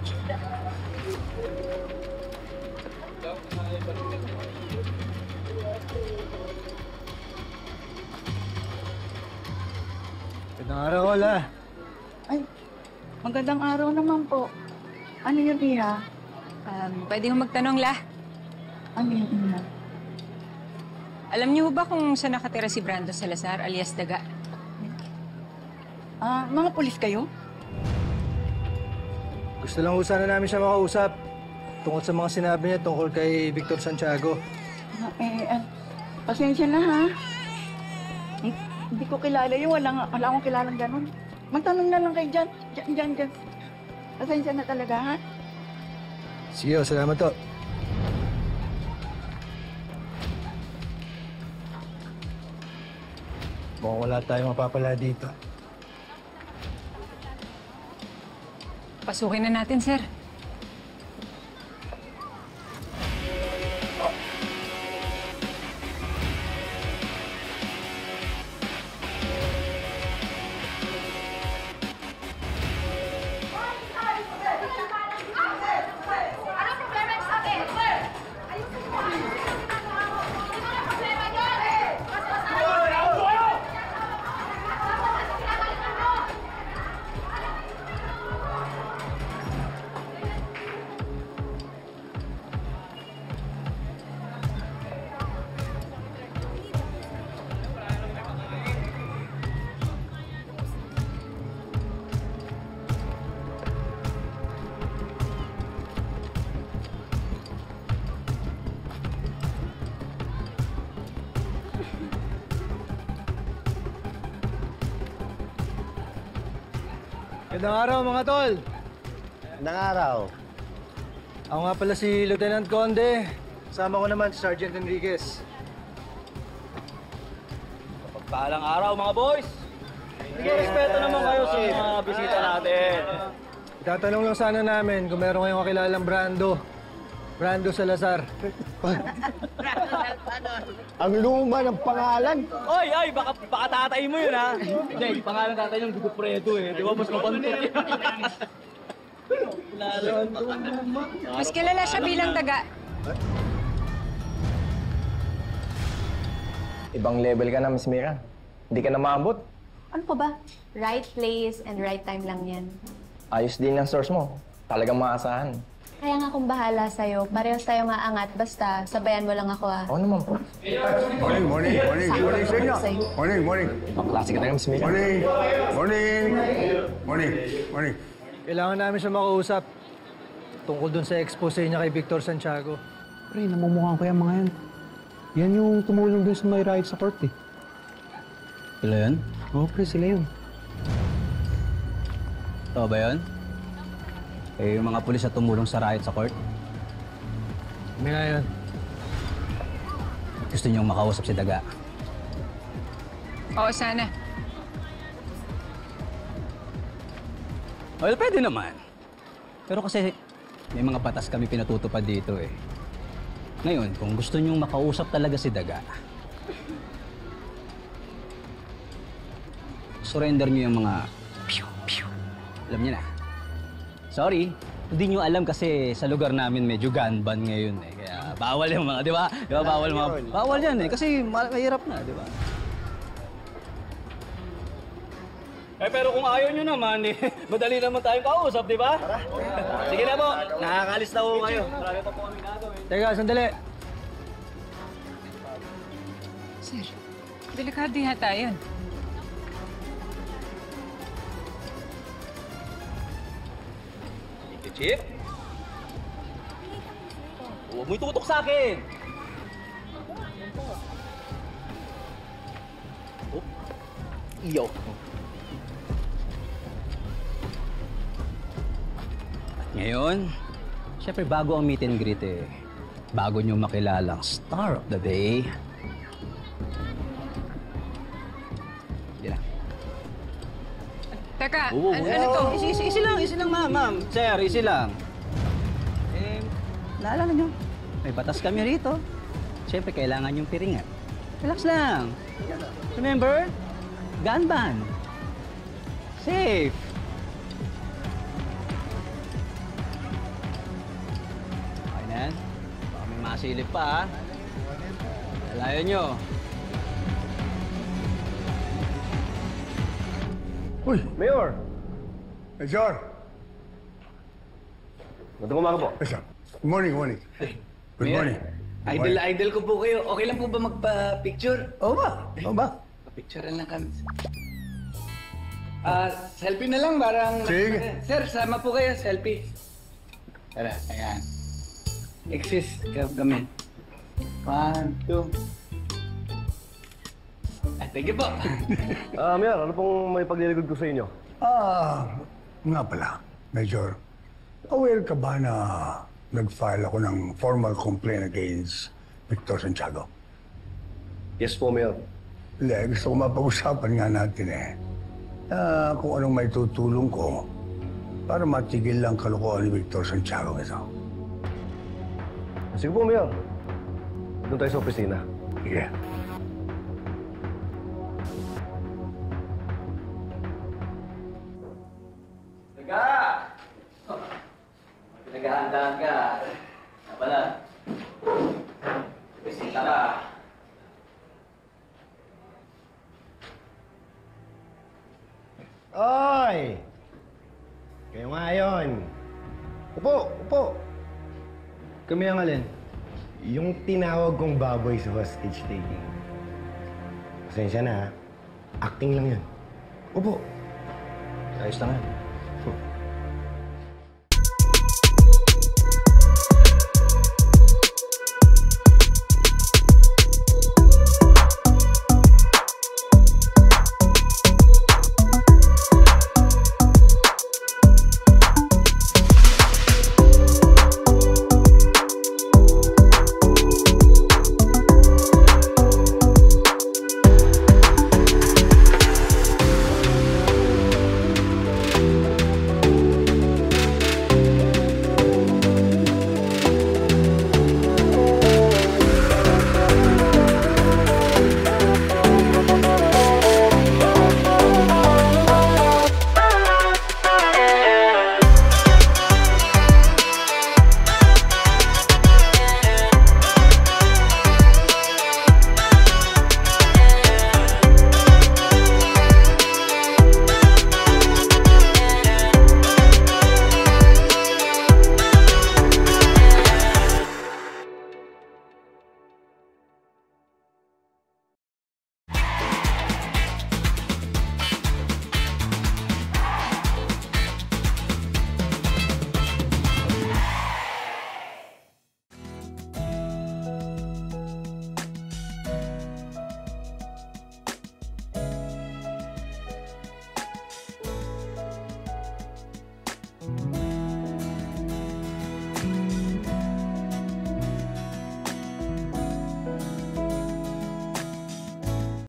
Magandang araw, Ola. Ay, magandang araw naman po. Ano yun, Iha? Pwede mo magtanong, La. Ano yun, Iha? Alam niyo ba kung saan nakatira si Brando Salazar alias Daga? Mga pulis kayo? Gusto lang ho sana namin siya makausap tungkol sa mga sinabi niya tungkol kay Victor Santiago. Pasensya na, ha? Hindi ko kilala yun. Wala akong kilalang ganun. Magtanong na lang kayo dyan. Diyan. Pasensya na talaga, ha? Sige, salamat to. Mukhang wala tayong mapapala dito. Pasukin na natin, sir. Magandang araw, mga tol. Magandang araw. Ako nga pala si Lieutenant Conde. Kasama ko naman si Sergeant Enriquez. Pagpalang araw, mga boys! Sige, respeto naman kayo sa mga bisita natin. Itatanong lang sana namin kung meron kayong kakilalang Brando Salazar. Ang luma ng pangalan. Oy, baka tatay mo yun, ha? Hindi, pangalan tatay yung Gugupredo, eh. Di ba, mas mapantot yun? Mas kilala siya bilang Daga. Ibang level ka na, Miss Mira. Hindi ka na maabot. Ano pa ba? Right place and right time lang yan. Ayos din ang source mo. Talagang maasahan. Kaya nga kung bahala sa'yo, parehas tayo maangat. Basta, sabayan mo lang ako, ah. Oo naman po. Morning sa inyo. Morning. Klase ka na, Miss Mira. Morning. Kailangan namin siya makausap tungkol dun sa expose niya kay Victor Santiago. Pre, namumukhaan ko yung mga yan. Yan yung tumulong dun sa may riot sa court, eh. Sila yan? Oo, pre, sila yun. Totoo ba yun? Eh, yung mga pulis na tumulong sa riot sa court? Kami nga yun. Gusto niyong makausap si Daga. Oo, sana. Well, pwede naman. Pero kasi may mga batas kami pinatutupad dito, eh. Ngayon, kung gusto niyong makausap talaga si Daga, surrender niyo yung mga alam niyo na. Sorry, hindi niyo alam kasi sa lugar namin medyo gun ban ngayon, eh. Kaya bawal yung mga, di ba? Di ba bawal mga... Bawal yan, eh. Kasi mahirap na, di ba? Eh, pero kung ayaw nyo naman, eh, madali naman tayong kausap, di ba? Sige na po, nakakalis na po kayo. Marami pa po kami gagawin. Teka, sandali. Sir, delikado yata yun. Chip? Huwag mo itutok sa akin! Oh. Iyo. At ngayon, syempre bago ang meet and greet, eh. Bago nyo makilalang star of the day. Yan na. Teka, ano to? Easy lang, ma'am. Sir, easy lang. Eh, naalala nyo, may batas kami rito. Siyempre, kailangan yung piringan. Relax lang. Remember? Gun ban. Safe. Pasilip pa, ha? Alayan nyo. Uy, Mayor! Major! Magandang umaga po. Yes, sir. Good morning, good morning. Good Mayor, morning. Idol ko po kayo. Okay lang po ba magpa-picture? Oo ba? Oo ba? Pa-picturean lang kami. Selfie na lang, parang... Sige. Sir, sama po kayo, selfie. Tara, ayan. Exist kami. 1, 2... thank you po. Mayor, ano pong may pagliligod ko sa inyo? Nga pala, Major. Aware ka ba na nag-file ako ng formal complaint against Victor Santiago? Yes po, Mayor. Hindi, gusto ko mapag-usapan nga natin kung anong may tutulong ko para matigil lang kalokohan ni Victor Santiago ito. Sige po, Mayor. Doon tayo sa opisina. Sige. Teka! Pinaghahandaan ka. Pala. Bisita ka. Oy! Kayo nga yun. Upo, upo. Kami ang alin? Yung tinawag kong baboy sa hostage taking. Pasensya na, ha? Acting lang yun. Upo. Ayos lang yan.